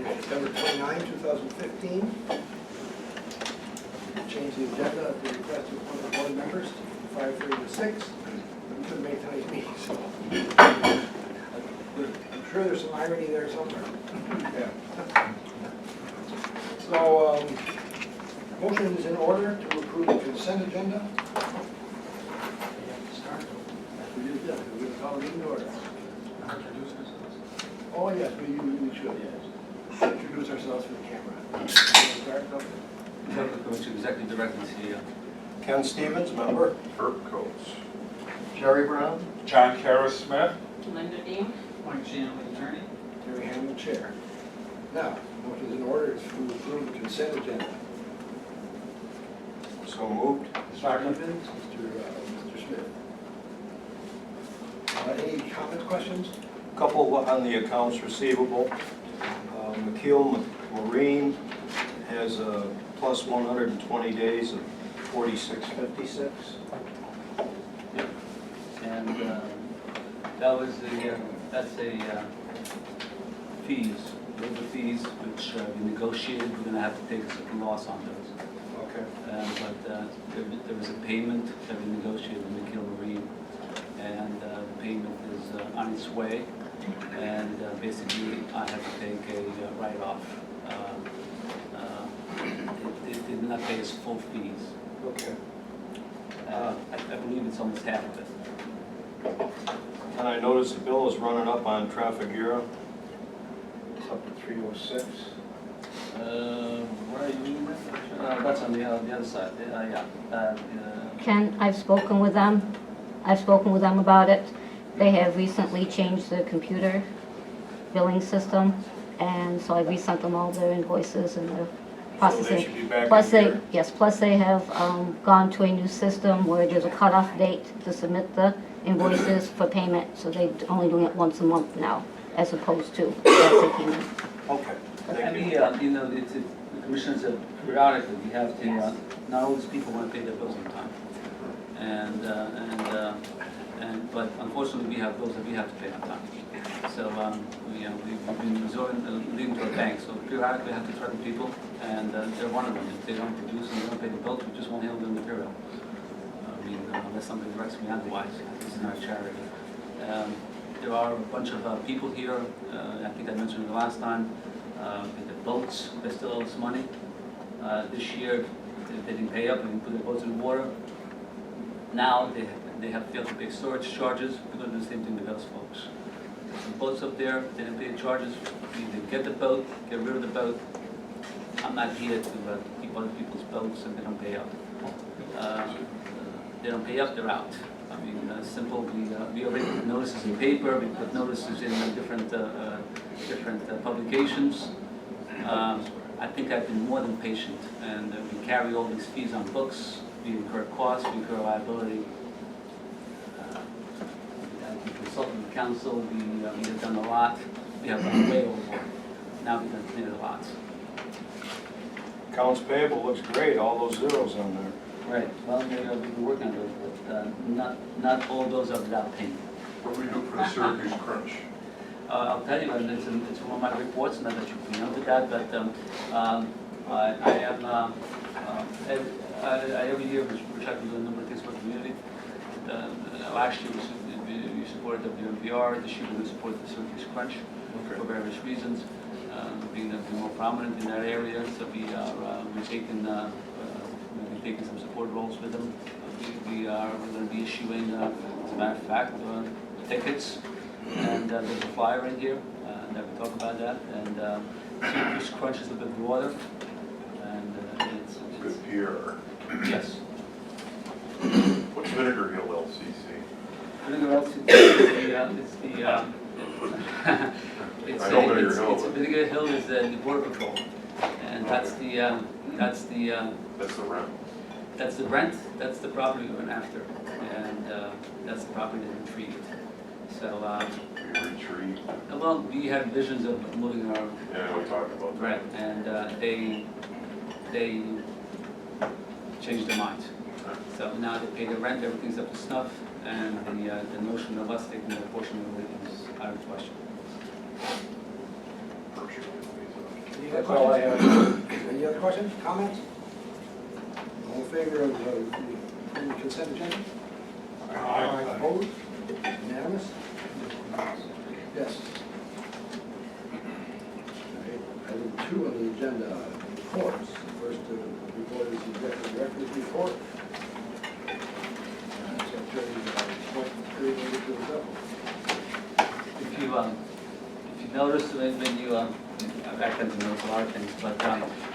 September 29, 2015. Change the agenda at the request of one of the board members to 5:30 to 6. We couldn't make tonight's meeting, so I'm sure there's some irony there somewhere. Yeah. So, motion is in order to approve the consent agenda. We did that. We're going to call it in order. Oh, yes, we should, yes. Introduce ourselves for the camera. Start, Executive Director and CEO. Ken Stevens, member. Herb Coates. Jerry Brown. John Karras-Smith. Linda Dean. Mike Shanley, attorney. Terry Hamlin, chair. Now, motion is in order to approve the consent agenda. So moved. Mr. Stevens, Mr. Smith. Any comments, questions? Couple on the accounts receivable. McKeel Marine has a plus 120 days of 46.56. Yep. And that was that's a fees. Those are fees which we negotiated. We're going to have to take a certain loss on those. Okay. But there was a payment that we negotiated with McKeel Marine, and the payment is on its way. And basically, I have to take a write-off. It did not pay us full fees. Okay. I believe it's almost half of it. And I noticed the bill is running up on Traffic-Era. It's up to 306. Where are you reading that? That's on the other side. Yeah. Ken, I've spoken with them. I've spoken with them about it. They have recently changed their computer billing system, and so I resent them all their invoices and their processing. So they should be back Plus in here. yes, plus they have gone to a new system where there's a cutoff date to submit the invoices for payment, so they're only doing it once a month now, as opposed to as they came in. Okay. I Thank mean, you. the commissioners periodically, we have to, not all these people want to pay their bills on time. But unfortunately, we have bills that we have to pay on time. So, we've been leading to a bank, so periodically we have to threaten people, and they're one of them. If they don't produce and they don't pay the bills, we just won't handle them material. I mean, unless somebody directs me otherwise, this is not a charity. There are a bunch of people here, I think I mentioned it the last time, the boats, they still owe us money. This year, they didn't pay up and put their boats in the water. Now, they have failed to pay storage charges. We're going to do the same thing with those folks. The boats up there, they didn't pay the charges. We either get the boat, get rid of the boat. I'm not here to keep other people's boats and they don't pay up. They don't pay up, they're out. I mean, simple. We already put notices in paper. We put notices in different publications. I think I've been more than patient, and we carry all these fees on books. We incur costs, we incur liability. We consulted with council. We have done a lot. We have gone way overboard. Now we've done cleared a lot. Accounts payable looks great, all those zeros on there. Right. Well, we've been working on those, but not all those are without payment. What do we do for the Syracuse Crunch? I'll tell you, and it's one of my reports, not that you noted that, but I am, every year we try to do a number of things for the community. Last year we supported WNPR, this year we support the Syracuse Crunch for various reasons, being that we're more prominent in that area, so we're taking some support roles with them. We're going to be issuing, as a matter of fact, tickets. And there's a flyer in here, that we talk about that, and Syracuse Crunch is a bit broader, and it's Good PR. yes. What's Vinegar Hill LCC? Vinegar LCD is it's Vinegar Hill is the Border Patrol, and that's the That's the rent. that's the rent, that's the property we went after, and that's the property that we treated. So, We retreat. well, we had visions of moving our Yeah, we talked about that. right, and they changed their minds. So now they pay the rent, everything's up to snuff, and the notion of us taking a portion of it is out of question. Berkshire. That's all I have. Any other questions, comments? All in favor of the consent agenda? Aye. Opposed? Unanimous? Yes. Item 2 on the agenda, reports. First report is the executive director's report. Secretary, report related to the bill. If you notice when you, I tend to notice a lot of things, but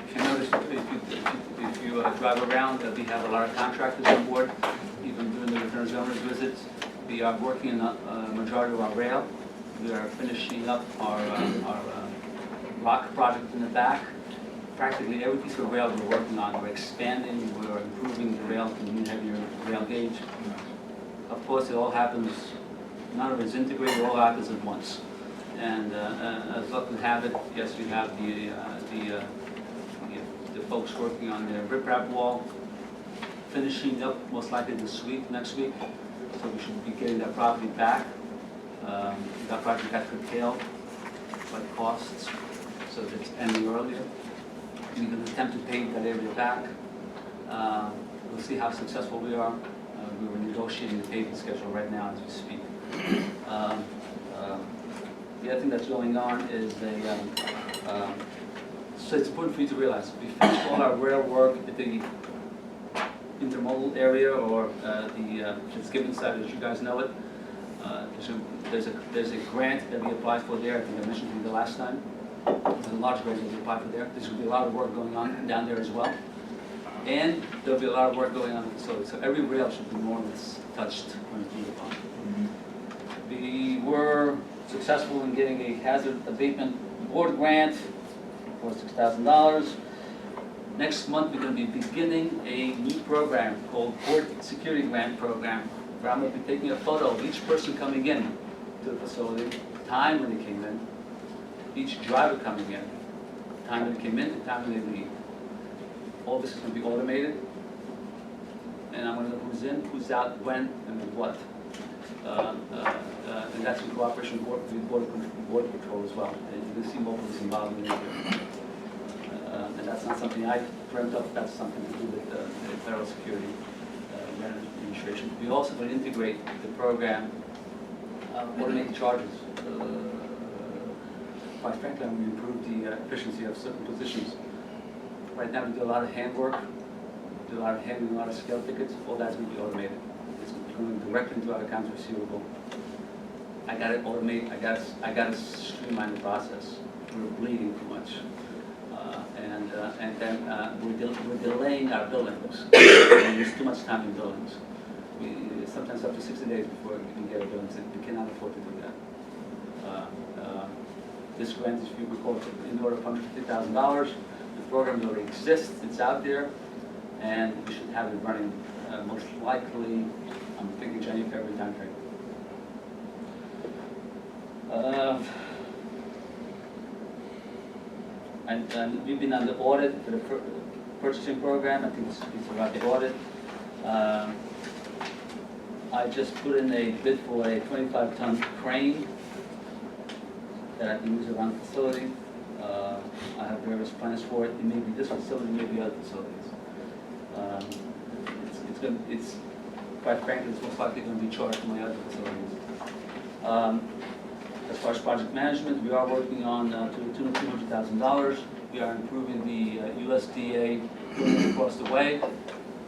if you notice, if you drive around, we have a lot of contractors on board, even during the return owners visits. We are working on a majority of our rail. We are finishing up our rock project in the back. Practically every piece of rail we're working on, we're expanding, we're improving the rail to meet heavier rail gauge. Of course, it all happens, none of it's integrated, it all happens at once. And as luck would have it, yes, we have the folks working on the riprap wall, finishing up most likely this week, next week. So we should be getting that property back. That project got curtailed by costs, so it's ending earlier. We're going to attempt to pave that area back. We'll see how successful we are. We're negotiating the paving schedule right now as we speak. The other thing that's going on is so it's important for you to realize, we finished all our rail work at the intermodal area, or the Fitzgibbon side, as you guys know it. There's a grant that we applied for there. I think I mentioned to you the last time. There's a large grant that we applied for there. There's going to be a lot of work going on down there as well. And there'll be a lot of work going on in the facility. So every rail should be more or less touched when it's moved upon. We were successful in getting a hazard abatement board grant for $6,000. Next month, we're going to be beginning a new program called Board Security Grant Program, where I'm going to be taking a photo of each person coming in to the facility, time when they came in, each driver coming in, time when they came in, and time when they leave. All this is going to be automated, and I'm going to know who's in, who's out, when, and with what. And that's in cooperation with Border Patrol as well. And you can see what was involved in it. And that's not something I dreamt up, that's something to do with the Federal Security Administration. We also going to integrate the program, automate the charges. Quite frankly, I'm going to improve the efficiency of certain positions. Right now, we do a lot of handwork, do a lot of handling, a lot of scale tickets. All that's going to be automated. It's going directly into our accounts receivable. I got to automate. I got to streamline the process. We're bleeding too much, and then we're delaying our billings. There's too much time in billings. Sometimes up to 60 days before we can get a billing. We cannot afford to do that. This grant is, if you recall, in the order of $150,000. The program already exists, it's out there, and we should have it running most likely, I'm thinking January, February timeframe. And we've been on the audit for the purchasing program. I think it's about the audit. I just put in a bid for a 25-ton crane that I can use around the facility. I have various plans for it. It may be this facility, it may be other facilities. It's quite frankly, it's most likely going to be charged to my other facilities. As far as project management, we are working on to the tune of $200,000. We are improving the USDA across the way.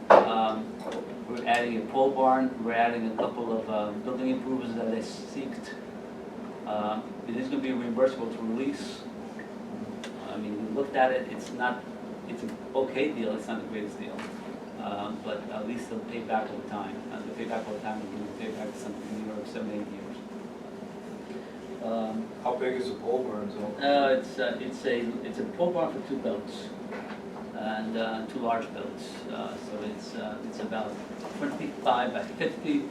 We're adding a pole barn. We're adding a couple of building improvements that they seeked. It is going to be reimbursable to release. I mean, we looked at it. It's an okay deal. It's not the greatest deal, but at least they'll pay back over time. The payback over time will be pay back something in the order of 7 to 8 years. How big is the pole barn zone? It's a pole barn for 2 boats and 2 large boats. So it's about 25 by 50,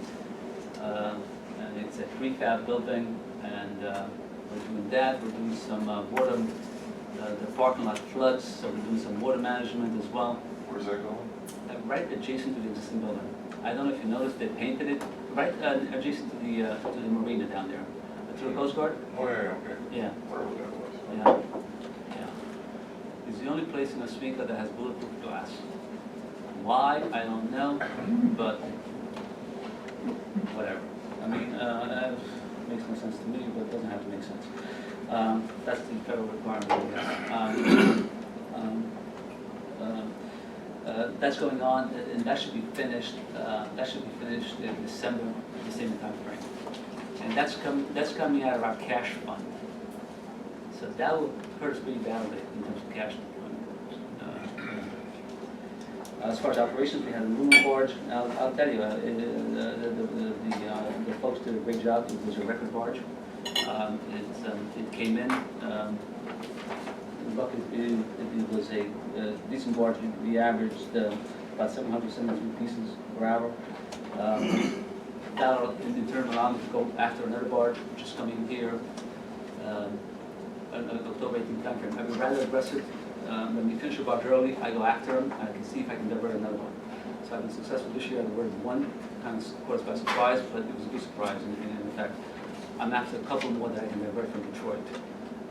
and it's a prefab building. And we're doing that. We're doing some water. The parking lot floods, so we're doing some water management as well. Where's that going? Right adjacent to the existing building. I don't know if you noticed, they painted it right adjacent to the marina down there. To the Coast Guard? Oh, yeah, okay. Yeah. Whatever that was. Yeah. replacing a speaker that has bulletproof glass. Why, I don't know, but whatever. I mean, it makes no sense to me, but it doesn't have to make sense. That's the federal requirement, I guess. That's going on, and that should be finished. In December, December timeframe. And that's coming out of our cash fund. So that will hurt us pretty badly in terms of cash deployment. As far as operations, we had a lunar barge. I'll tell you, the folks did a great job. It was a record barge. It came in. It was a decent barge. We averaged about 773 pieces per hour. That'll in turn allow me to go after another barge, which is coming here. October 18th timeframe. I've been rather aggressive. When we finish a barge early, I go after them. I can see if I can divert another one. So I've been successful this year. I diverted one, kind of caught us by surprise, but it was a good surprise. And in fact, I'm after a couple more that I can divert from Detroit.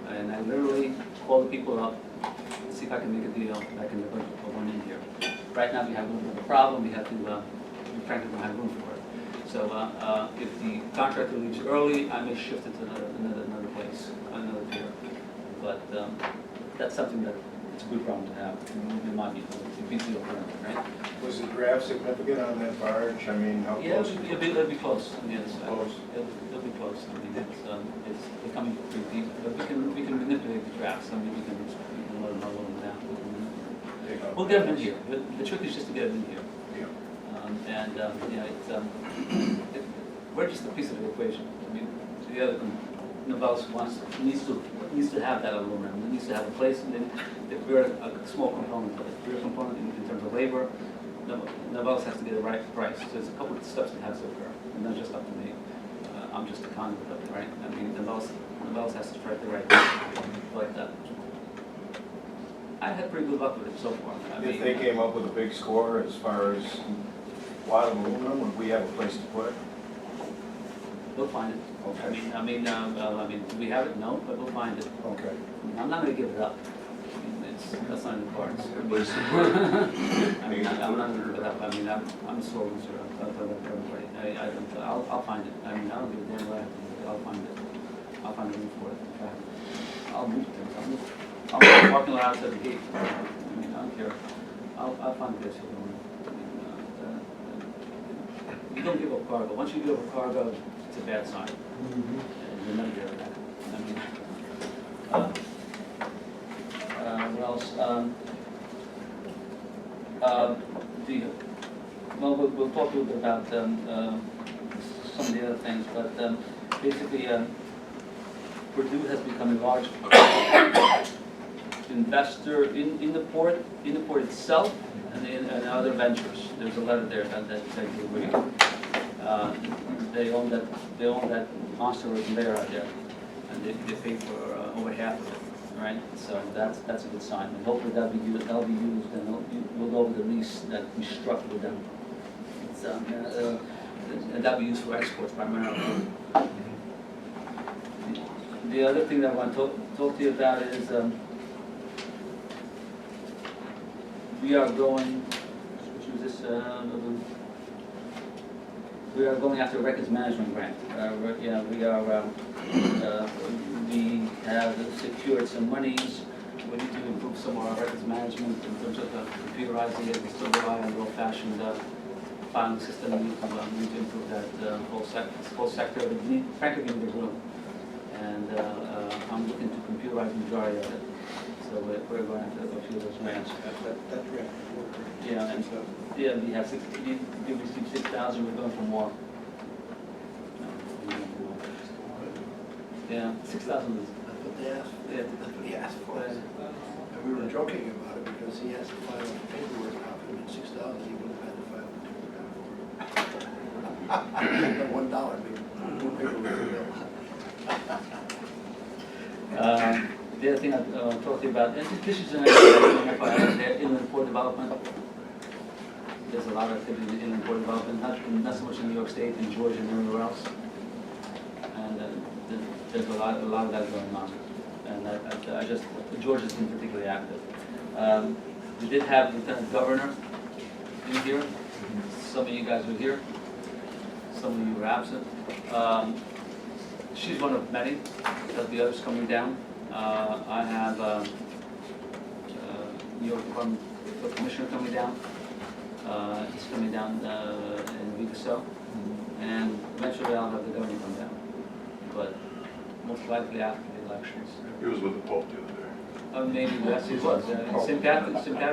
And I literally call the people up, see if I can make a deal that I can divert one in here. Right now we have a little bit of a problem. We have to, we frankly don't have room for it. So if the contractor leaves early, I may shift it to another place, another pier. But that's something that it's a good problem to have. It might be, it beats the alternative, right? Was the draft significant on that barge? I mean, how Yeah, close? it'll be close on the other side. Close. It'll be close. I mean, it's becoming pretty deep, but we can manipulate the drafts. I mean, we can lower them down. We'll get them in here. The trick is just to get it in here. We're just a piece of the equation. I mean, the other Novelis needs to have that aluminum. It needs to have a place, and then if we're a small component of it, we're a component in terms of labor. Novelis has to get the right price. So there's a couple of steps that has to occur, and not just up to me. I'm just a conduit of it, right? I mean, Novelis has to strike the right price. But I had pretty good luck with it so far. If they came up with a big score as far as a lot of aluminum, would we have a place to put it? We'll find it. Okay. I mean, do we have it? No, but we'll find it. Okay. I'm not going to give it up. I mean, that's not in the cards. I mean, I'm not going to give it up. I mean, I'm a sore loser. I'll tell everybody. I'll find it. I mean, I don't give a damn what I have to do. I'll find it. I'll find a room for it. In fact, I'll move things. I'll move the parking lot outside the gate. I mean, I don't care. I'll find a place for the room. You don't give up cargo. Once you give up cargo, it's a bad sign. And you'll never get it back. I mean, what else? We'll talk a little bit about some of the other things, but basically, Purdue has become a large investor in the port itself and other ventures. There's a letter there that you read. They own that monster conveyor out there, and they pay for over half of it, right? So that's a good sign. And hopefully that'll be used, and we'll go over the lease that we struck with them. It's, and that'll be used for exports primarily. The other thing that I want to talk to you about is we are going. Which was this? We are going after a records management grant. We have secured some monies. We need to improve some of our records management in terms of computerizing it. We still rely on the old-fashioned filing system. We need to improve that whole sector. Frankly, we need a room. And I'm looking to computerize the majority of it. So we're going after a few of those grants. That grant. Yeah, and we have we received 6,000. We're going for more. Yeah, 6,000 is. That's what they asked. Yeah, That's what he asked for. And we were joking about it because he has to file paperwork off him at 6,000. He would have had to file paperwork. $1 big paperwork bill. The other thing I talked to you about, and this is an area inland port development. There's a lot of activity in inland port development, not so much in New York State, in Georgia, and everywhere else. And there's a lot of that going on. and I just, George has been particularly active. We did have Lieutenant Governor in here. Some of you guys were here. Some of you were absent. She's one of many. There'll be others coming down. I have New York Department of Commissioner coming down. He's coming down in a week or so. And eventually I'll have the governor come down. But most likely after the elections. He was with the Pope the other day. Maybe that's his was. St. Patrick's, yeah,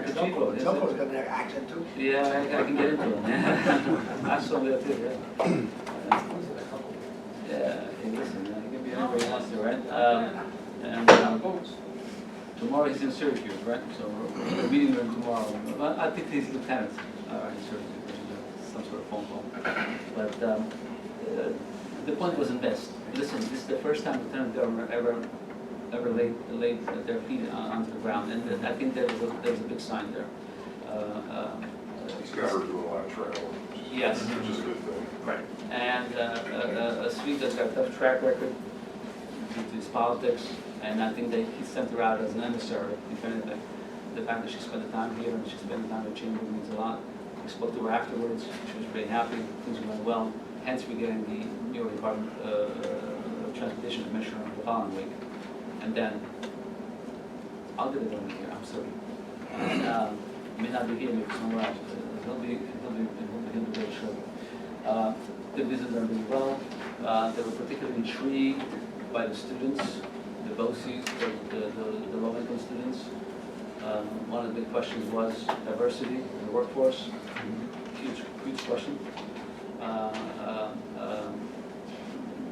the chief road, isn't Zelko's it? got an accent too. Yeah, I can get into it. I saw that too, yeah. Yeah, hey, listen, he can be anywhere he wants to, right? And tomorrow he's in Syracuse, right? So we're meeting with him tomorrow. Well, I think he's lieutenant in Syracuse, which is some sort of phone call. But the point wasn't missed. Listen, this is the first time Lieutenant Governor ever laid their feet onto the ground, and I think there was a big sign there. He's got her doing a lot of travel. Yes. Which is a good thing. Right. And a Swede that's got a tough track record due to his politics, and I think that he sent her out as an emissary, if anything. The fact that she spent the time here and she spent the time in the chamber means a lot. We spoke to her afterwards. She was very happy. Things were going well. Hence, we're getting the New York Department Transportation Commissioner the following week. And then, I'll get it over here, I'm sorry. And, may not be here, maybe somewhere else. He'll be very shortly. The visits are doing well. They were particularly intrigued by the students, the BOCES, the low-income students. One of the big questions was diversity in the workforce. Huge question.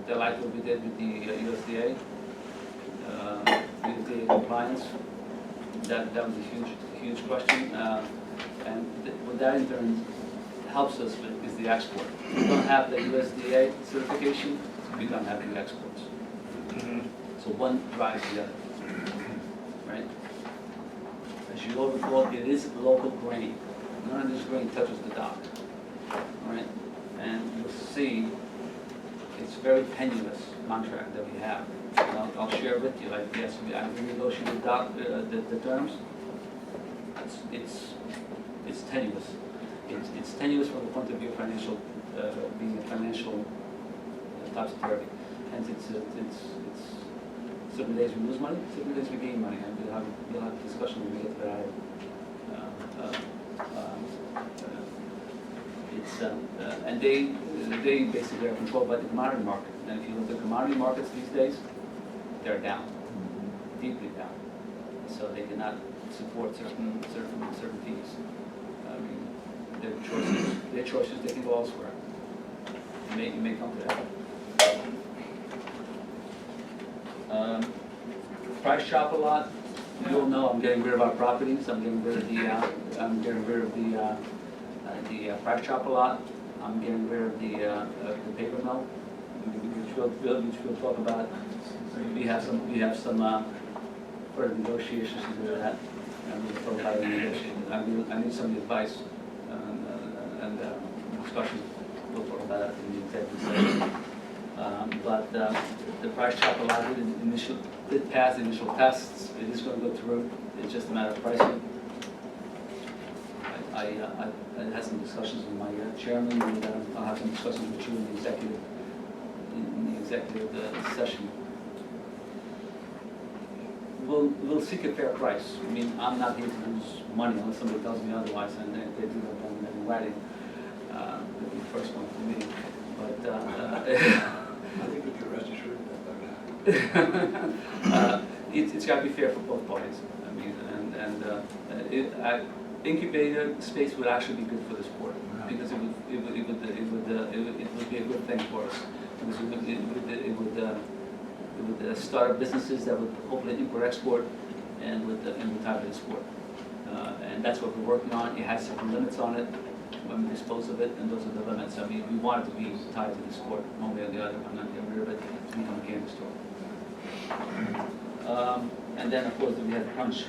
They liked what we did with the USDA. USDA compliance. That was a huge question. And what that in turn helps us with is the export. If we don't have the USDA certification, we don't have the exports. So one drives the other, right? As you all recall, it is local grain. None of this grain touches the dock, right? And you'll see it's a very tenuous contract that we have. And I'll share it with you. Like, yes, I renegotiated the terms. It's tenuous. It's tenuous from the point of view of financial, being a financial topsy-turvy. And it's certain days we lose money, certain days we gain money, and we'll have a discussion when we get to that item. And they basically are controlled by the commodity market. And if you look at commodity markets these days, they're down, deeply down. So they cannot support certain fees. I mean, their choices, they can go elsewhere. It may come to that. Price shop a lot. You all know I'm getting rid of our properties. I'm getting rid of the price shop a lot. I'm getting rid of the paper mill. Which we'll talk about. We have some further negotiations to do with that. And we'll talk about the negotiation. I need some advice and discussion. We'll talk about that in the executive session. But the price chop allowed did pass the initial tests. It is going to go through. It's just a matter of pricing. I had some discussions with my chairman, and I'll have some discussions with you in the executive session. We'll seek a fair price. I mean, I'm not here to lose money unless somebody tells me otherwise, and if they do that, then in writing. It'll be the first one for me. But I think we can rest assured that. It's got to be fair for both parties. I mean, incubator space would actually be good for the sport because it would be a good thing for us because it would start up businesses that would hopefully import-export and would tie to the sport. And that's what we're working on. It has certain limits on it when we dispose of it, and those are the limits. I mean, we want it to be tied to the sport one way or the other. I'm not getting rid of it to become a candy store. And then, of course, we had punch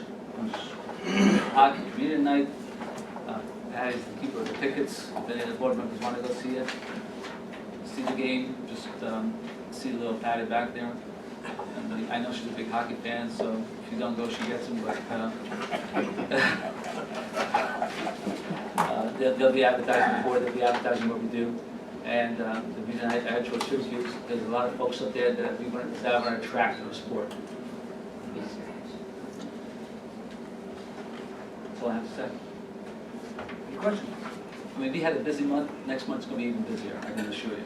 hockey community night. Patty's the keeper of the tickets. If any of the board members want to go see it, see the game, just see little Patty back there. And I know she's a big hockey fan, so if you don't go, she gets them, but they'll be advertising for it, they'll be advertising what we do. And the reason I chose Syracuse is there's a lot of folks up there that are going to attract to the sport. That's all I have to say. Any questions? I mean, we had a busy month, next month's going to be even busier, I can assure you.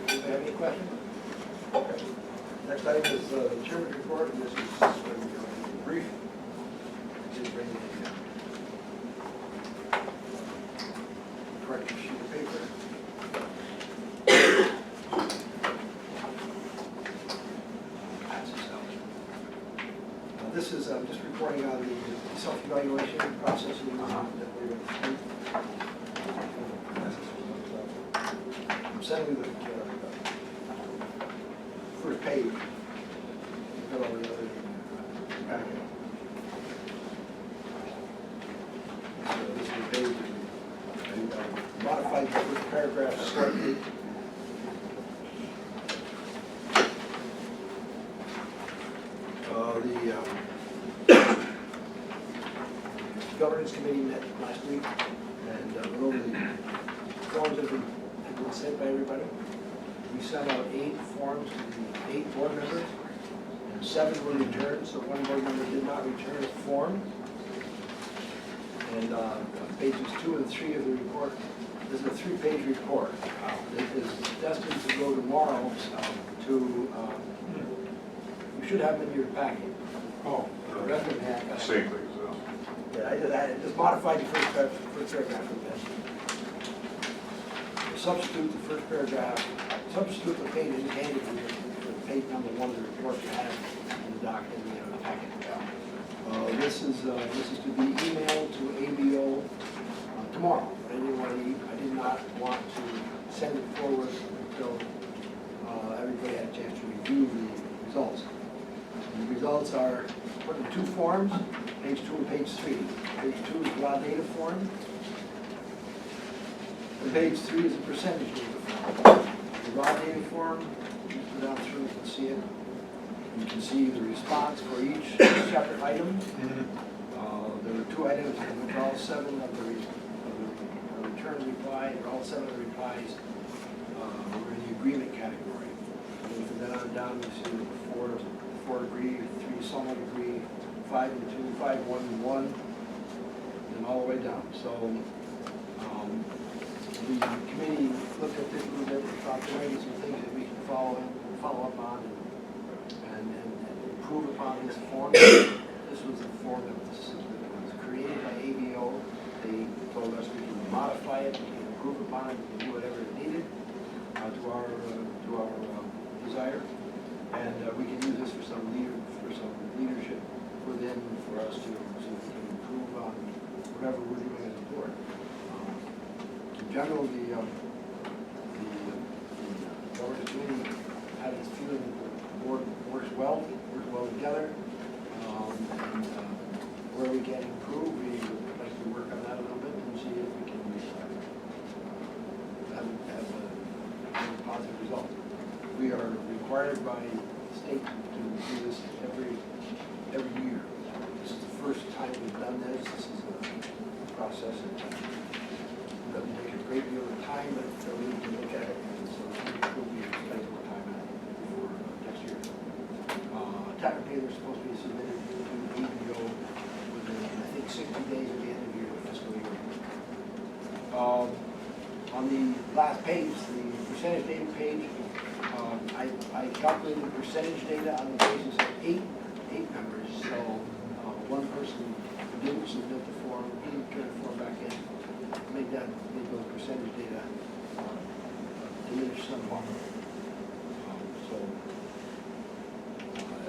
Anybody have any questions? Okay. Next item is the chairman's report, and this is going to be brief. Just bring the corrected sheet of paper. Pass this out. This is just reporting on the self-evaluation process that we're going through. I'm sending the first page. You've got all the other packet. So this is the page that we modified the first paragraph slightly. The governance committee met last week, and went over the forms that had been sent by everybody. We sent out 8 forms to the 8 board members, and 7 were returned, so 1 board member did not return a form. And pages 2 and 3 of the report, this is a 3-page report. It is destined to go tomorrow to, you should have them in your packet. Oh, The rest of them have. same thing, so. Yeah, I just modified the first paragraph of this. Substitute the first paragraph, substitute the page indicated for page number 1 of the report you have in the doc, in the packet. This is to be emailed to ABO tomorrow. I did not want to send it forward until everybody had a chance to review the results. And the results are put in 2 forms, page 2 and page 3. Page 2 is raw data form, and page 3 is a percentage data form. The raw data form, you go down through, you can see it. You can see the response for each separate item. There were 2 items, and all 7 of the return reply, or all 7 of the replies were in the agreement category. And from then on down, you see the 4 agree, 3 somewhat agree, 5 and 2, 5, 1 and 1, and all the way down. So the committee looked at this a little bit, thought there might be some things that we can follow up on and improve upon this form. This was a form that was created by ABO. They told us we can modify it, we can improve upon it, we can do whatever is needed to our desire. And we can use this for some leadership within for us so we can improve on whatever we're doing as a board. In general, the governance committee had this feeling that the board works well together, and where we can improve, we would like to work on that a little bit and see if we can have a positive result. We are required by the state to do this every year. This is the first time we've done this. This is a process that doesn't take a great deal of time, but we need to look at it. And so we'll be spending more time on it for next year. Technically, they're supposed to be submitted to ABO within, I think, 60 days at the end of your fiscal year. On the last page, the percentage data page, I calculated the percentage data on the basis of 8 members. So one person didn't submit the form, he didn't turn the form back in. Made those percentage data diminish somewhat. So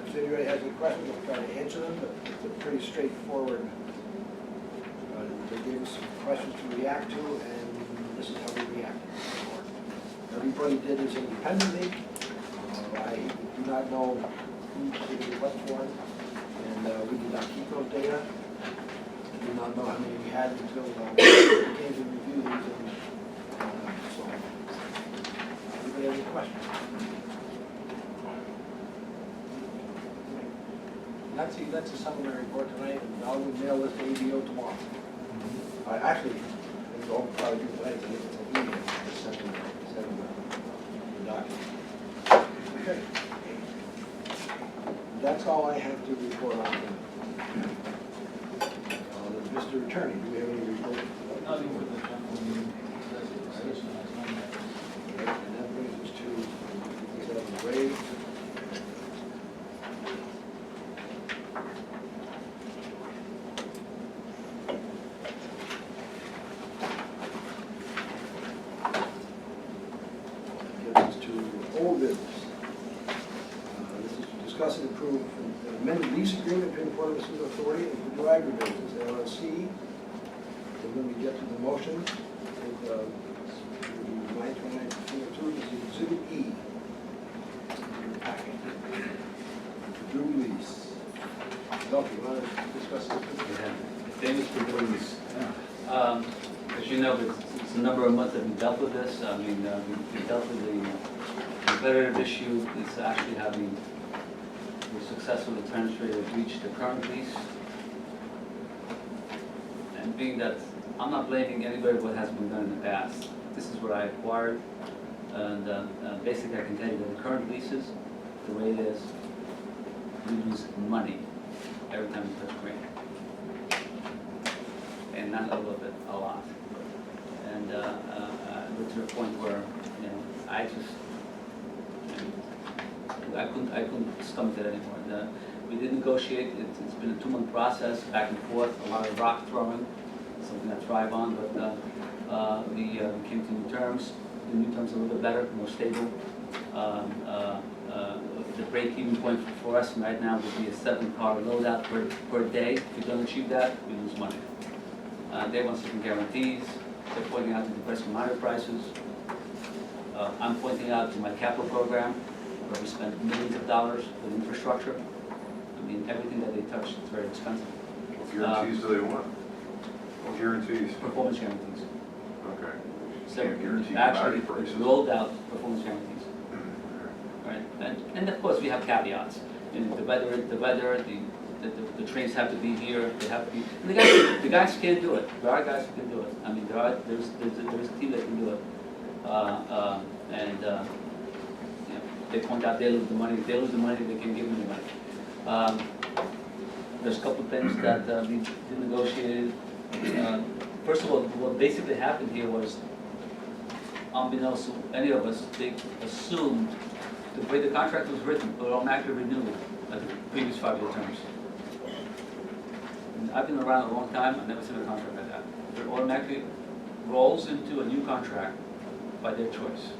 if anybody has any questions, I'll try to answer them, but it's pretty straightforward. They gave us some questions to react to, and this is how we reacted. Everybody did this independently. I do not know who submitted what form, and we did not keep those data. I do not know how many we had until we came to review these. And so Anybody have any questions? That's a summary report tonight, and I'll mail this to ABO tomorrow. Actually, I'll probably do tonight, so it's an email, just send them the document. Okay. That's all I have to report on tonight. Mr. Attorney, do we have any report? Nothing for the general meeting. And that brings us to Ray. Gets us to old business. This is to discuss and approve an amended lease agreement between the Port of Sewer Authority and Purdue Agribusiness LLC. And when we get to the motion, with 9/29/22, this is Exhibit E. In your packet. Purdue lease. Doug, you want to discuss this? Famous for doing this. As you know, it's a number of months that we dealt with this. I mean, we dealt with the competitive issue. It's actually having the successful transfer of reached the current lease. And being that I'm not blaming anybody for what has been done in the past. This is what I acquired. And basically, I can tell you that the current leases, the way it is, we lose money every time we touch green. And not a little bit, a lot. And to the point where, you know, I couldn't stomach it anymore. We did negotiate. It's been a 2-month process, back and forth, a lot of rock throwing, something I thrive on. But we came to new terms. The new terms are a little bit better, more stable. The break-even point for us right now would be a 7-car loadout per day. If we don't achieve that, we lose money. They want certain guarantees. They're pointing out the depressing commodity prices. I'm pointing out to my capital program, where we spent millions of dollars for the infrastructure. I mean, everything that they touch is very expensive. What guarantees do they want? What guarantees? Performance guarantees. Okay. So Can't guarantee actually, commodity prices. rolled out performance guarantees. Right, and of course we have caveats. You know, the weather, the trains have to be here. They have to be. And the guys can't do it. There are guys who can do it. I mean, there's a team that can do it. You know, they point out they lose the money. If they lose the money, they can give them the money. There's a couple of things that we negotiated. First of all, what basically happened here was, unbeknownst to any of us, they assumed the way the contract was written, it automatically renewed at the previous 5-year terms. And I've been around a long time, I've never seen a contract like that. It automatically rolls into a new contract by their choice.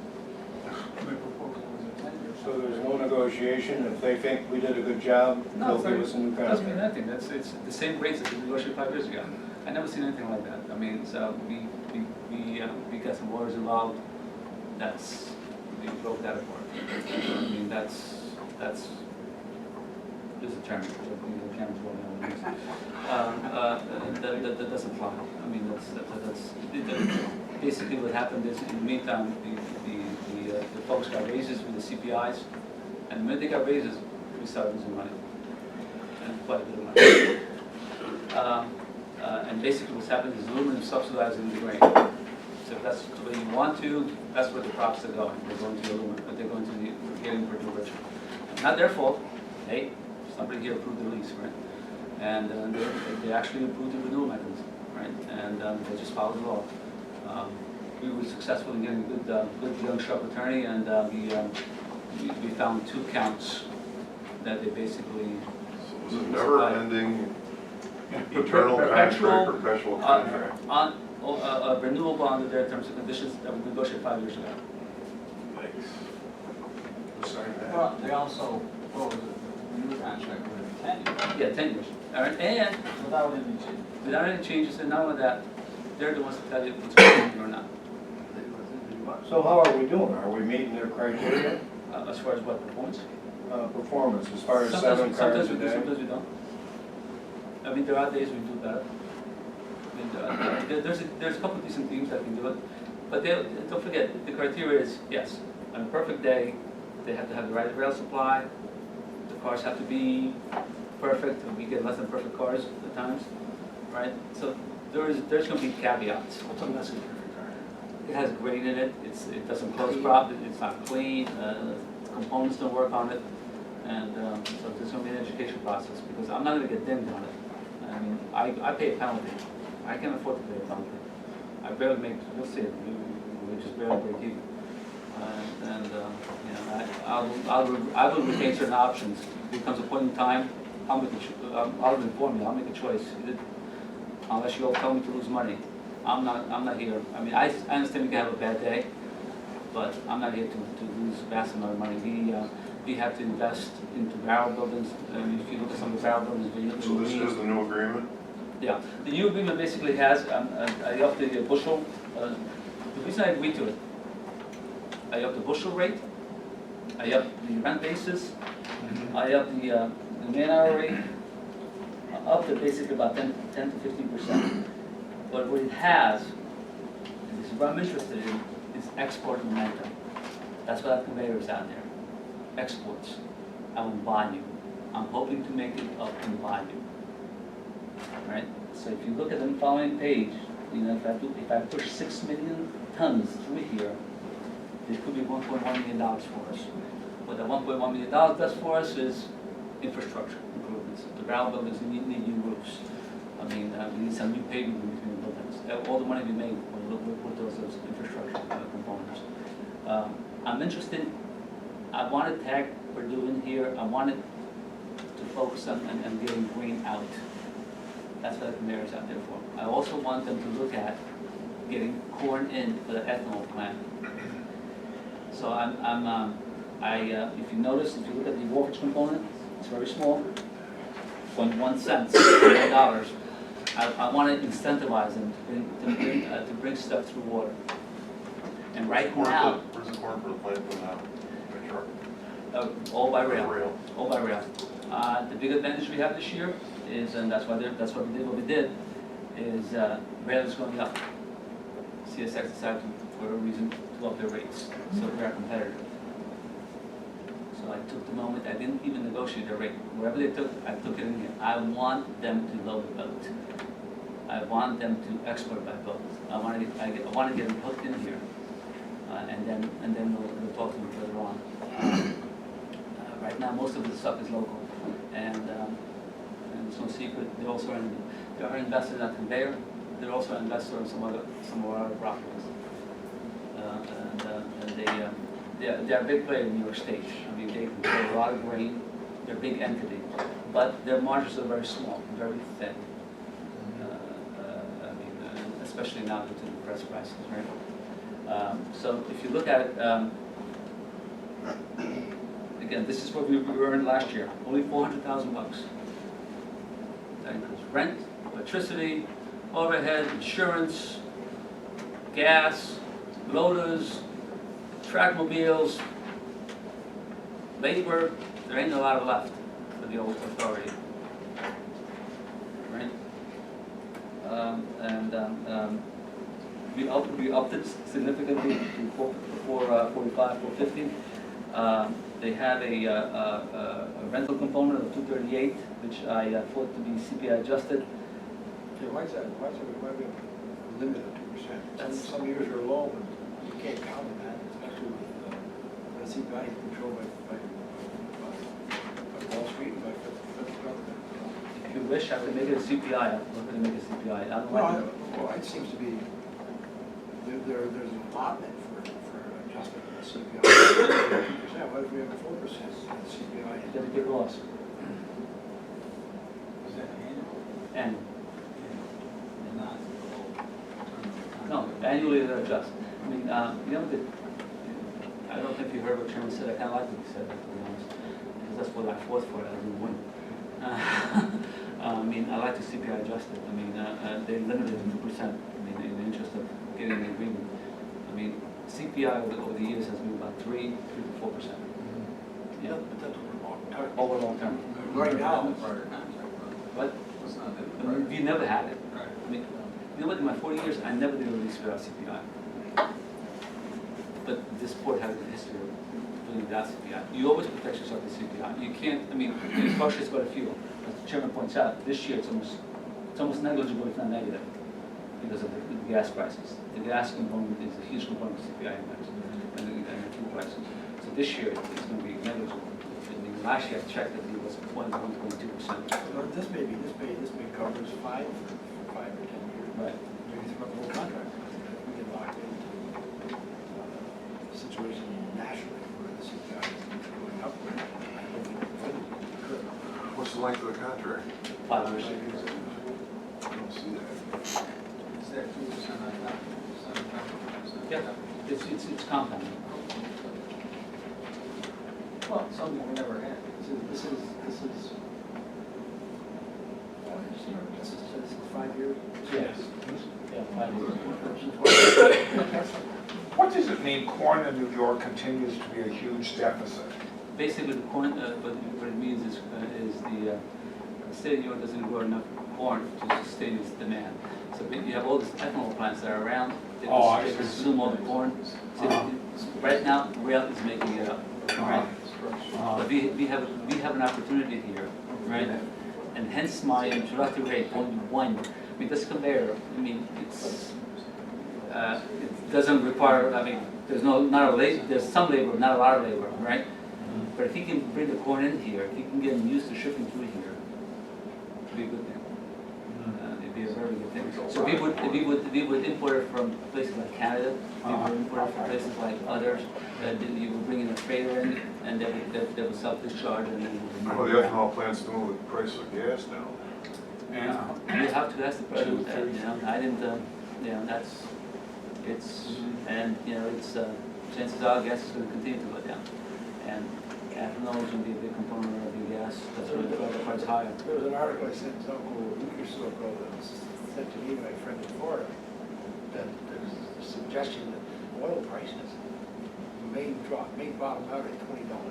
So there's no negotiation, if they think we did a good job, they'll give us a new Doesn't mean contract? anything, it's the same rates that we negotiated 5 years ago. I never seen anything like that. I mean, so we got some lawyers involved, we broke that apart. I mean, that's, there's a term, the term's that doesn't apply. I mean, basically what happened is, in the meantime, the folks got raises with the CPIs, and the minute they got raises, we started losing money, and quite a bit of money. And basically what's happening is aluminum subsidizing the grain. So if that's the way you want to, that's where the crops are going. They're going to aluminum, but they're going to getting Purdue richer. Not their fault. Hey, somebody here approved the lease, right? And they actually approved the renewal mechanism, right? And they just followed the law. We were successful in getting a good young sharp attorney, and we found 2 counts that they basically. So it was a never-ending paternal contract, perpetual contract. On renewable under their terms and conditions that we negotiated 5 years ago. Thanks. Who signed that? Well, they also, what was it, the new contract with 10 years, Yeah, 10 years. All right, and without any change. without any changes, and not only that, they're the ones that tell you if it's going or not. So how are we doing? Are we meeting their criteria? As far as what performance? Performance, as far as 7 cars Sometimes a we do, day? sometimes we don't. I mean, there are days we do better. I mean, there's a couple of decent teams that can do it, but don't forget, the criteria is, yes, On a perfect day, they have to have the right rail supply, the cars have to be perfect, and we get less than perfect cars at times, right? So there's gonna be caveats. What's a less than perfect car? It has grain in it, it doesn't close properly, it's not clean, components don't work on it, and so there's gonna be an education process, because I'm not gonna get dinged on it. I mean, I pay a penalty, I can't afford to pay a penalty. I barely make, you'll see it, we just barely break even. I will retain certain options. If it comes a point in time, I'll inform you, I'll make a choice. Unless you all tell me to lose money. I'm not here. I mean, I understand we can have a bad day, but I'm not here to lose vast amount of money. We have to invest into barrel buildings. If you look at some of the barrel buildings, So this is the new agreement? yeah. The new agreement basically has, I upped the bushel, the reason I agreed to it, I upped the bushel rate, I upped the rent basis, I upped the man-hour rate, up to basically about 10 to 15%. But what it has, and this is what I'm interested in, is export momentum. That's what that conveyor is out there. Exports. I want volume. I'm hoping to make it up in volume. Right? So if you look at the following page, you know, if I push 6 million tons through here, there could be $1.1 million for us. What that $1.1 million does for us is infrastructure improvements. The barrel buildings need new roofs. I mean, we need some new pavement in between the buildings. All the money we made will put those infrastructure components. I'm interested. I want to tag Purdue in here. I wanted to focus on and getting green out. That's what the conveyor is out there for. I also want them to look at getting corn in for the ethanol plant. So if you notice, if you look at the wharfage component, it's very small, 0.1 cents, $1. I want to incentivize them to bring stuff through water. And right now, Where's the corn for the plant from now? By truck? all by rail. Rail. All by rail. The big advantage we have this year is, and that's why we did what we did, is rail is going up. CSX decided for a reason to up their rates, so we are competitive. So I took the moment, I didn't even negotiate their rate. Wherever they took, I took it in here. I want them to load the boat. I want them to export by boat. I want to get them hooked in here, and then we'll talk to them further on. Right now, most of the stuff is local, and it's no secret. They are invested in that conveyor. They're also an investor in some of our other properties, they're a big player in New York State. I mean, they control a lot of grain. They're a big entity, but their margins are very small, very thin. Especially now due to the press prices, right? So if you look at it, again, this is what we earned last year, only $400,000. That includes rent, electricity, overhead, insurance, gas, loaders, trackmobiles, labor. There ain't a lot left for the old authority, right? We upped it significantly to 445, 450. They had a rental component of 238, which I thought to be CPI adjusted. Okay, why is that? Why we have a limit of 2%? Some years are low, and you can't count on that, especially with CPI controlled by Wall Street and by federal government. If you wish, I could make it a CPI. I'm going to make it a CPI. I don't like it. Well, it seems to be, there's an allotment for adjustment of the CPI. 2%, what if we have a 4% CPI? You have to get lost. Is that annual? And, And not? no, annually they adjust. I mean, you know, I don't think you heard what Chairman said. I kind of like what he said, to be honest, because that's what I fought for. I didn't win. I mean, I like to CPI adjusted. I mean, they limited it to 2%. I mean, in the interest of getting an agreement. I mean, CPI over the years has been about 3 to 4%. Yeah, But that's long term. over long term. Right now, Prior contract, But it's not in the I mean, prior. we never had it. Right. I mean, you know what? In my 40 years, I never did a release without CPI. but this board has a history of doing that CPI. You always protect yourself with CPI. You can't, I mean, it fluctuates about a fuel. As the chairman points out, this year it's almost negligible, if not negative, because of the gas prices. The gas component is a huge component of CPI index and the fuel prices. So this year it's going to be negligible. I mean, last year I checked that it was 1.2%. This may covers 5 or 10 years. Right. Maybe throughout the whole contract. We get locked into a situation nationally where the CPI is going upward. I don't think it could. What's the length of the contract? 5 years. I don't see that. Is that 2% on top? 7%? Yeah, it's compounding. Well, something we never had. This is 5 years? Yes. Yeah, 5 years. What does it mean corn in New York continues to be a huge deficit? Basically, the corn, but what it means is the state of New York doesn't grow enough corn to sustain its demand. So you have all these ethanol plants that are around, they consume all the corn. So right now, rail is making it up, right? But we have an opportunity here, right? And hence my introductory rate, 0.1. I mean, this conveyor, I mean, it doesn't require, I mean, there's some labor, not a lot of labor, right? But if he can bring the corn in here, if he can get them used to shipping through here, it'd be a good thing. It'd be a very good thing. So we would import it from places like Canada, we would import it from places like others, you would bring in a trailer in, and they would self-discharge and then. Well, the ethanol plant's doing with the price of gas now. You have to ask the president that, you know, I didn't, you know, and, you know, chances are gas is going to continue to go down. And ethanol is going to be a big component of the gas, that's going to drive the price higher. There was an article I sent out a week or so ago that was sent to me by a friend in Florida, that there's a suggestion that oil prices may bottom out at $20 a barrel.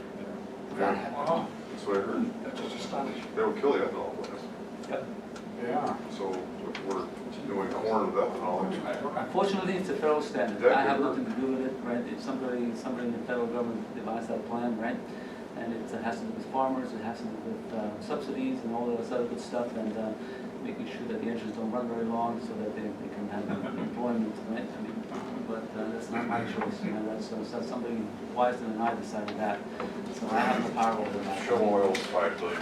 That happened. That's what I heard. That's just astonishing. That would kill the ethanol plants. Yep. Yeah. So if we're doing corn with ethanol, Unfortunately, it's a federal standard. I have nothing to do with it, right? It's somebody in the federal government devised that plan, right? And it has to do with farmers, it has to do with subsidies and all this other good stuff, and making sure that the engines don't run very long so that they can have employment, right? I mean, but that's not my choice, you know, that's somebody wiser than I decided that. So I have no power over that. Shell oil's $5 billion.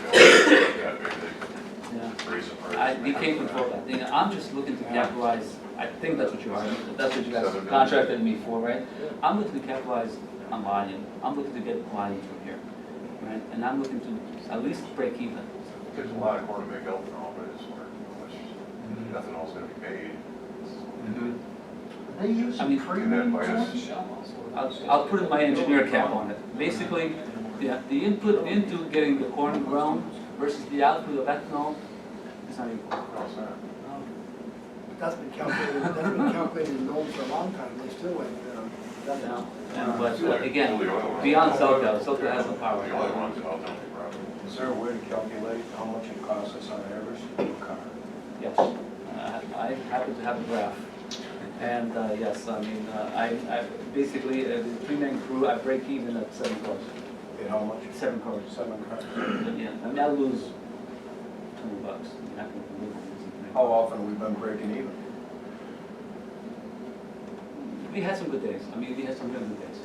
Yeah. Raise it. We can't control that thing. I'm just looking to capitalize, I think that's what you are, that's what you guys contracted me for, right? I'm looking to capitalize on volume. I'm looking to get volume from here, right? And I'm looking to at least break even. There's a lot of corn to make ethanol, but it's where how much ethanol's gonna be made. They use I mean, premium minus- corn? I'll put in my engineer cap on it. Basically, the input into getting the corn grown versus the output of ethanol is not equal. How's that? That's been calculated and known for a long time, they still went, But again, beyond SoCal has no power. The only ones out there, probably. Is there a way to calculate how much it costs us on average to do a car? Yes, I happen to have a graph. And yes, I mean, I basically, the three-man crew, I break even at 7 cars. In how much? 7 cars. 7 cars. Yeah, I mean, I lose $20. I mean, I can live with it. How often we've been breaking even? We had some good days. I mean, we had some really good days.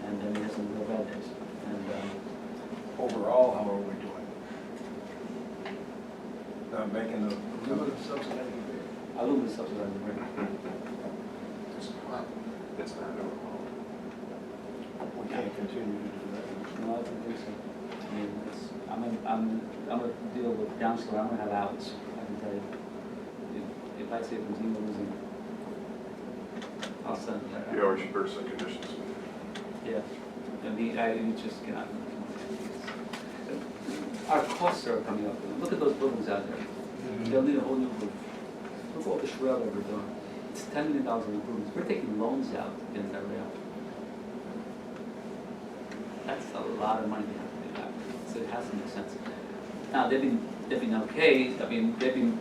And then we had some real bad days. And Overall, how are we doing? Not making the. limited subsidizing. aluminum subsidized the rate. It's not doing well. We can't continue to do that. No, I don't think so. I mean, I'm gonna deal with downslope, I'm gonna have outs, I can tell you. If I say continue losing, I'll send it. Yeah, we should better set conditions. Yeah, I just cannot. Our costs are coming up. Look at those buildings out there. They'll need a whole new roof. Look at all the shred that we're doing. It's $10 million in improvements. We're taking loans out against that rail. That's a lot of money we have to pay back. So it has to make sense. Now, they've been okay. I mean, they've been,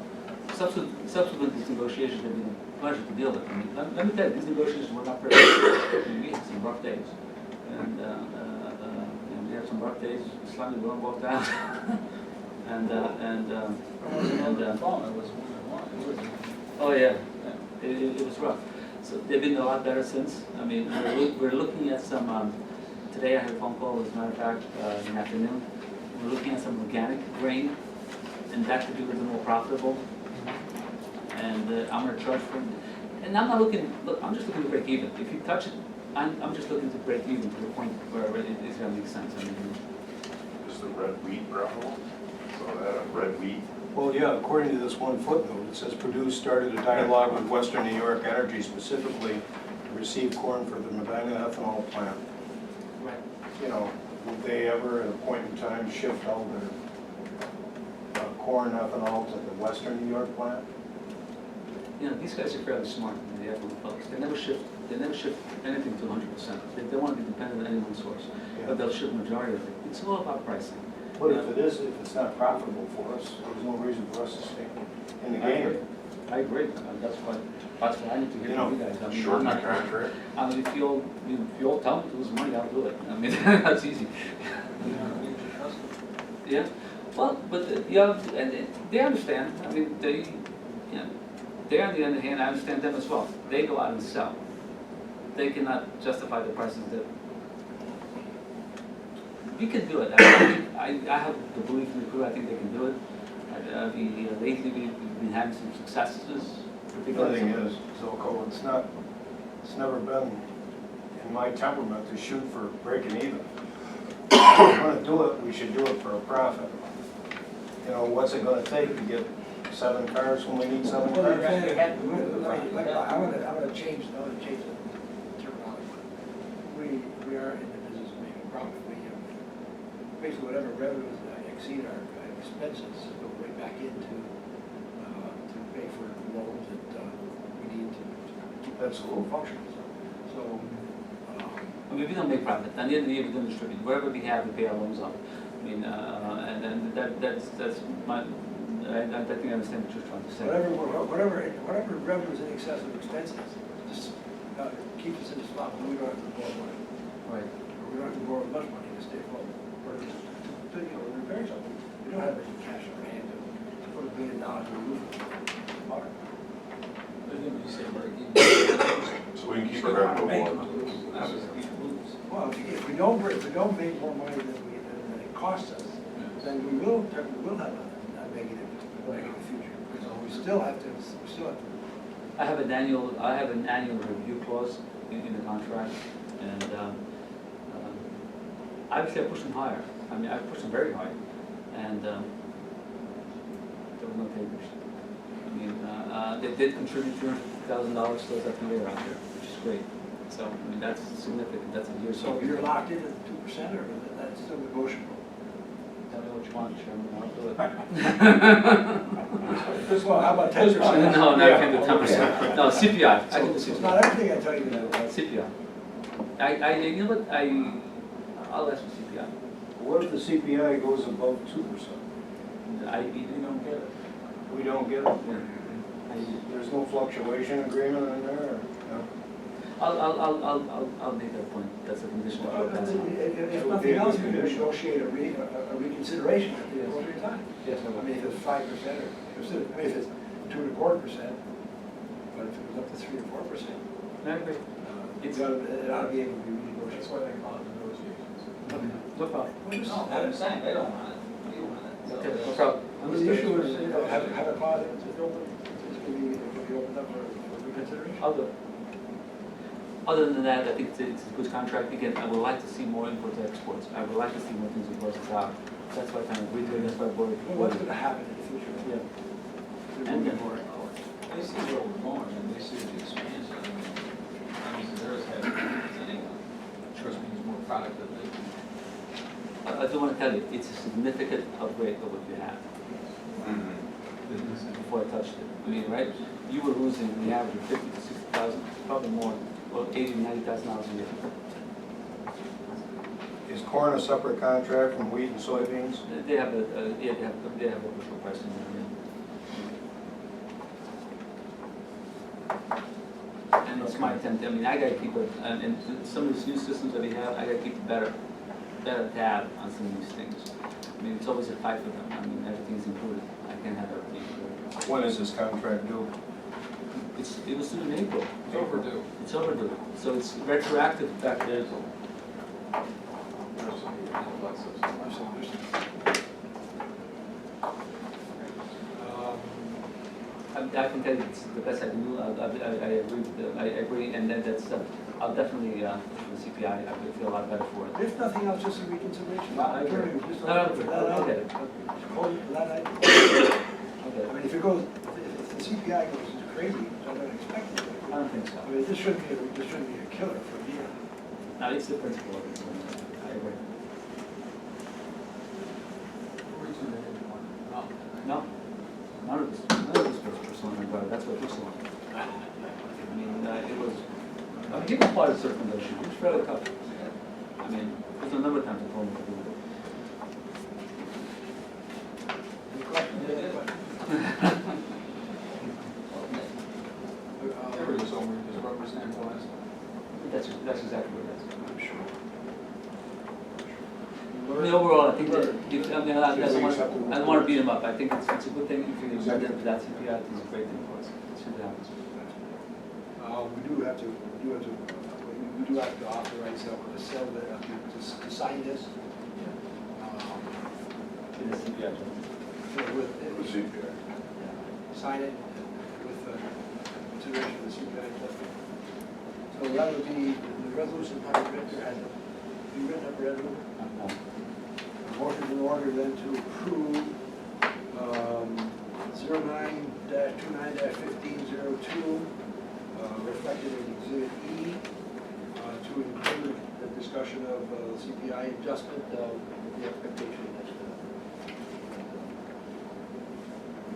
subsequent to these negotiations, they've been pleasure to deal with. I mean, let me tell you, these negotiations were not pretty. I mean, we had some rough days. And, you know, we had some rough days, slightly going walked out. And, Phone, it was one. oh yeah, it was rough. So they've been a lot better since. I mean, we're looking at some, today I had a phone call, as a matter of fact, in the afternoon. We're looking at some organic grain, and that could be a little more profitable. And I'm gonna charge for, and I'm not looking, look, I'm just looking to break even. If you touch it, I'm just looking to break even to the point where it's gonna make sense. I mean, Is the red wheat profitable? So that on red wheat? Well, yeah, according to this one footnote, it says Purdue started a dialogue with Western New York Energy specifically to receive corn for the Medina ethanol plant. right. You know, would they ever at a point in time shift all their corn ethanol to the Western New York plant? You know, these guys are fairly smart, the ethanol folks. They never shift anything to 100%. They don't want to be dependent on any one source, but they'll ship the majority of it. It's all about pricing. But if it is, if it's not profitable for us, there's no reason for us to stay in the game. I agree. That's what I need to hear You from you guys. I mean, Shorten the I'm not- contract? I mean, if you'll tell me to lose money, I'll do it. I mean, that's easy. Yeah. Well, but, yeah, and they understand. I mean, they, you know, they on the other hand, I understand them as well. They go out and sell. They cannot justify the prices that we can do it. I have the belief in the crew. I think they can do it. Lately we've been having some successes. The Particularly thing is, Zoko, it's never been in my temperament to shoot for breaking even. If we're gonna do it, we should do it for a profit. You know, what's it gonna take to get 7 cars when we need 7 Well, cars? I'm gonna change the terminology. We are in the business of making profit. Basically, whatever revenues exceed our expenses go right back into, to pay for loans that we need to keep that school functioning. So, I mean, we don't make profit. At the end of the year, we don't distribute. Wherever we have, we pay our loans off. I mean, and then that's my, I think I understand what you're trying to say. whatever revenues in excess of expenses, just keep us in the spot where we don't have to borrow money. Right. We don't have to borrow much money to stay afloat. To repair something, we don't have any cash on hand to put $1 billion in the roof. So we can keep our revenue low. Well, if we don't make more money than it costs us, then we will have a negative future. So we still have to. I have an annual review clause in the contract, and obviously I push them higher. I mean, I push them very high, and there were no takers. I mean, they did contribute $250,000 to us every year out there, which is great. So, I mean, that's significant. That's a year. So you're locked in at 2%, or that's still negotiable? Tell me what you want, Chairman. I'll do it. Well, how about 10%? No, I can't do 10%. No, CPI. I can do It's CPI. not everything I tell you to do. CPI. You know what, I'll ask for CPI. What if the CPI goes above 2%? We don't get it. We don't get it? There's no fluctuation agreement in there, or? No? I'll make that point. That's a condition of our passing. If nothing else, we can negotiate a reconsideration at the appropriate time. Yes, I mean, if it's 5%, or, if it's 2.25%, but if it goes up to 3 or 4%, I agree. it ought to be able to be renegotiated. That's why they call it negotiations. No problem. No, I'm saying, they don't want it, we want it. Okay, no problem. The issue is, have a clause in it, it's going to be opened up for reconsideration. I'll do it. Other than that, I think it's a good contract. Again, I would like to see more imports and exports. I would like to see more things with versus out. That's why I kind of agreed to it. That's why I brought it. Well, what's going to happen in the future? Yeah. There will be more exports. They see where we're going, and they see the expansion, I mean, there's headwinds anyway. Which means more product that they can. I do want to tell you, it's a significant upgrade of what you have. Before I touched it. I mean, right? You were losing the average of 50 to 60,000, probably more, well, 80 to 90,000 dollars a year. Is corn a separate contract from wheat and soybeans? They have a bushel price in there. Yeah. my attempt. I mean, I gotta keep it, and some of these new systems that we have, I gotta keep a better tab on some of these things. I mean, it's always a fight for them. I mean, everything's included. I can't have everything included. When is this contract due? It was due in April. It's overdue. It's overdue. So it's retroactive back to April. I can tell you it's the best I can do. I agree with I agree, and that's, I'll definitely, for the CPI, I would feel a lot better for it. If nothing else, just a reconsideration. No, I agree. Just No, for that I'll item. get it. Hold it for that item. Okay. I mean, if it goes, if the CPI goes crazy, which I don't expect it to. I don't think so. I mean, this shouldn't be a killer for a year. No, it's the principle of it. I agree. No, none of this was personal, that's what this was. I mean, it was, he was part of the circumvention, it was fairly tough. I mean, there's a number of times I told him to do it. Any questions? Any questions? Every so we just rubber stamp the last one. That's exactly what it is. I'm sure. I mean, overall, I think that, I mean, I don't want to beat him up, I think it's a good thing if you accept it, that CPI, I think it's a great thing for us. It should happen. We do have to authorize to sign this. In the CPI. With The CPI. sign it with consideration of the CPI adjustment. So that would be the resolution, have it written, or has it been written up, read over? Motion in order then to approve 09-29-1502, reflected in Exhibit E, to include the discussion of CPI adjustment, with the expectation that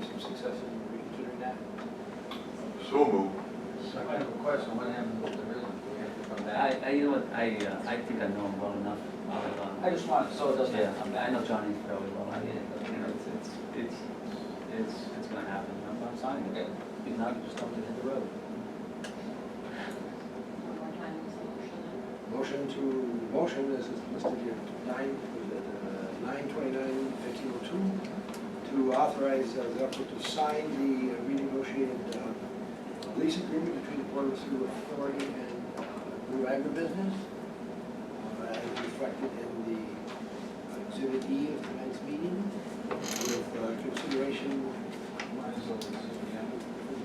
some success in reconsidering that. So moved. I have a question, what happens if there isn't? We have to come back. You know what, I think I know him well enough. I just want, so it doesn't. Yeah, I know Johnny fairly well. I mean, you know, it's gonna happen. I'm signing it. If not, just tell me to hit the road. One more time, what's the motion? Motion is listed here, 9/29/1502, to authorize the applicant to sign the renegotiated lease agreement between the Port of Sewer Authority and Blue Agribusiness, as reflected in the Exhibit E of tonight's meeting, with consideration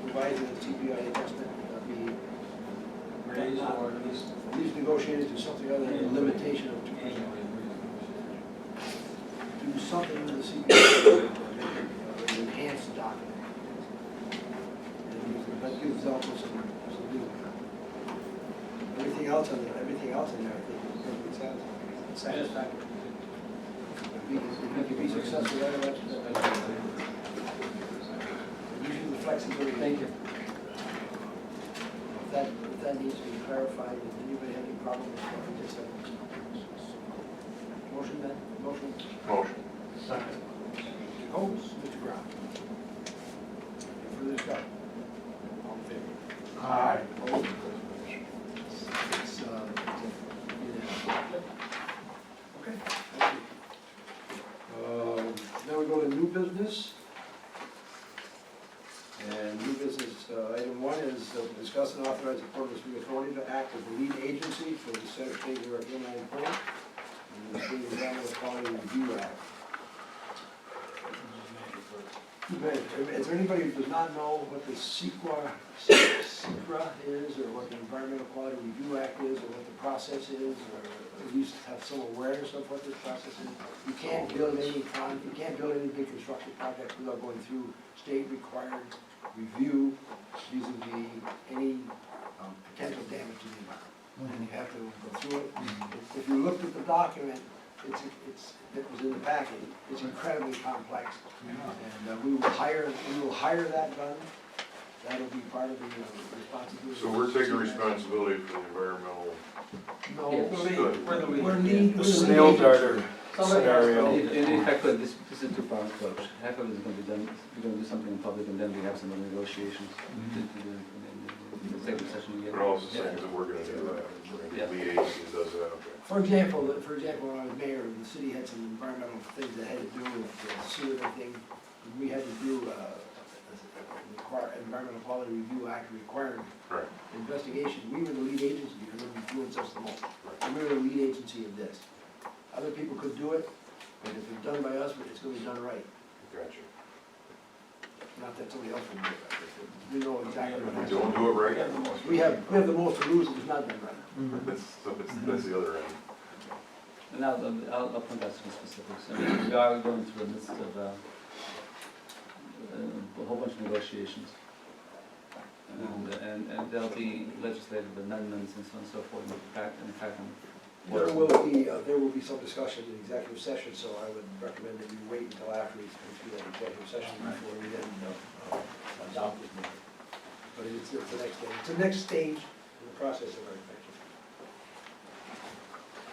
providing the CPI adjustment be Raise or at least these negotiated to something other than a limitation of 2%. annually Do something with the CPI, an enhanced document. And that gives also some leeway. Everything else in there, I think is perfectly satisfactory. If we can be successful, that's usually the flexibility. Thank you. If that needs to be clarified, if anybody has any problems, just motion then, motion. Motion. Second. Mr. Holmes, Mr. Brown. Any further discussion? All in favor? Aye. Opposed? It's unanimous. Okay, thank you. Now we go to new business. And new business, item 1 is discuss and authorize the Port of Sewer Authority to act as the lead agency for the Center State New York Inland Port and the State Environmental Quality Review Act. Is there anybody who does not know what the SEQA is, or what the Environmental Quality Review Act is, or what the process is, or at least have some awareness of what this process is? You can't build any big construction project without going through state-required review vis-a-vis any potential damage to the environment. And you have to go through it. If you looked at the document, it was in the packet, it's incredibly complex. And we will hire that done. That'll be part of the responsibility. So we're taking responsibility for the environmental. No, we're lead. Snail darter scenario. In fact, this is a two-part approach. Half of it is going to be done, we're going to do something in public, and then we have some negotiations to do. executive session again. But also saying that we're gonna do that, we're gonna Yeah. be liaisons, does that, okay. For example, when I was mayor, the city had some environmental things that had to do with sewer and everything. We had to do environmental quality review act requiring Right. investigation. We were the lead agency because it influenced us the most. And we were the lead agency of this. Other people could do it, but if it's done by us, it's gonna be done right. Gotcha. Not that somebody else would do it. We know exactly what If you don't do it right, We have the most to lose if it's not done right. that's the other end. And I'll point out some specifics. I mean, we are going through a midst of a whole bunch of negotiations. And there'll be legislative amendments and so on and so forth, in fact, There will be some discussion in executive session, so I would recommend that you wait until after we go through that executive session before we then adopt it. But it's the next thing. It's the next stage in the process of our expansion.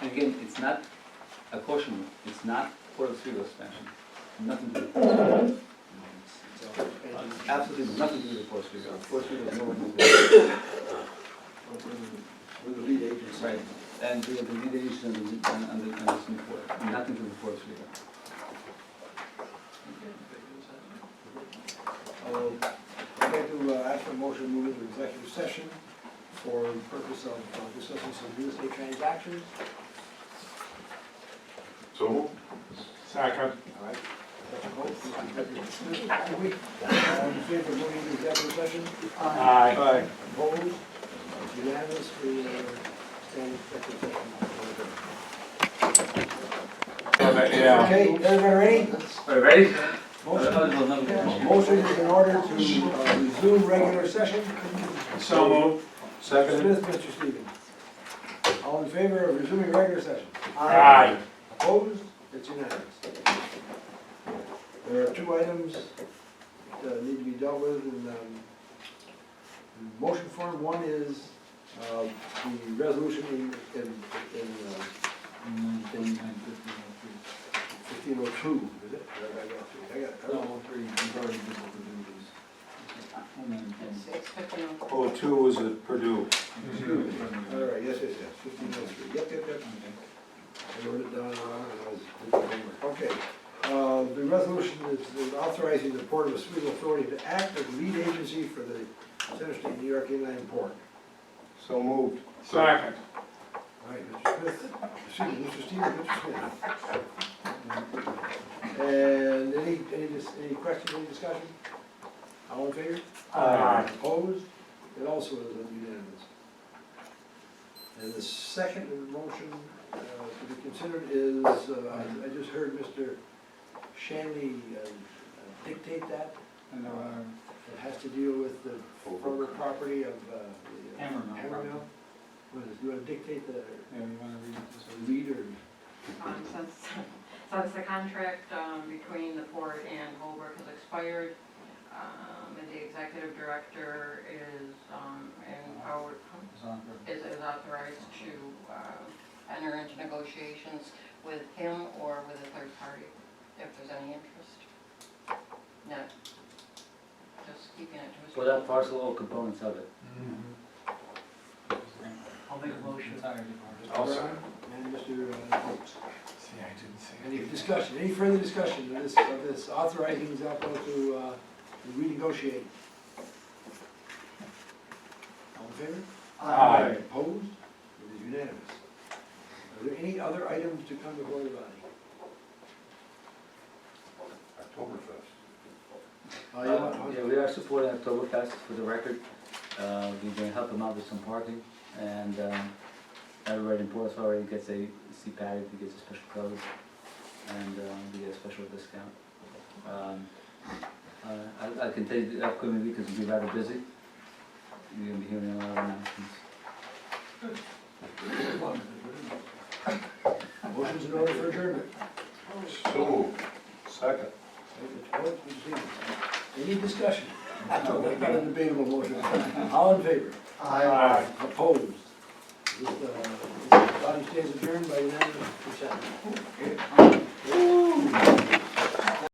and again, it's not, a caution, it's not Port of Oswego expansion, nothing to do with Port of Oswego. So, expansion. Absolutely nothing to do with Port of Oswego. Port of Oswego is no one We're the lead agency. Right, and we have the lead agency and the new port, nothing to do with Port of Oswego. I'd like to ask for a motion to move into executive session for the purpose of discussing some real estate transactions. So, Second. All right. All in favor of moving into executive session? Aye. Opposed? Unanimous, we stand in executive session. Yeah. Okay, everybody ready? Are you ready? Motion is in order to resume regular session. So moved. Smith, Mr. Stevens. All in favor of resuming regular session? Aye. Opposed? It's unanimous. There are two items that need to be dealt with in motion form. One is the resolution in 1502, is it? I got it. No, three, we've already been able to do these. It's 15. Oh, two was at Purdue. All right, yes, 1503. Yep. I wrote it down wrong and I was looking over. Okay. The resolution is authorizing the Port of Oswego Authority to act as lead agency for the Center State New York Inland Port. So moved. Second. All right, Mr. Smith, excuse me, Mr. Stevens, Mr. Smith. And any questions, any discussion? All in favor? Aye. Opposed? It also is unanimous. And the second motion to be considered is, I just heard Mr. Shanley dictate that. It has to deal with the former property of the Hammer Mill Hammer property. Mill. What is, do you want to dictate the Yeah, you wanna read it this way? lead or? Since the contract between the port and Holbrook has expired, and the executive director is empowered, It's on for- is authorized to enter into negotiations with him or with a third party, if there's any interest. Not just keeping it to his. For that parcel or components of it. I'll make a motion. Mr. Brown and Mr. Oates. See, I didn't see Any discussion, any further discussion of this authorizing Zalco to renegotiate? All in favor? Aye. Opposed? It is unanimous. Are there any other items to come before the body? Oktoberfest. Yeah, we are supporting Oktoberfest for the record. We're going to help them out with some parking, and everybody in Port Authority gets a CPAD, he gets a special code, and we get a special discount. I can tell you the upcoming week is going to be rather busy. You're going to be hearing a lot of announcements. Motion's in order for adjournment. So moved. Second. Any discussion? Not a debatable motion. All in favor? Aye. Opposed? This body stands adjourned by unanimous consent.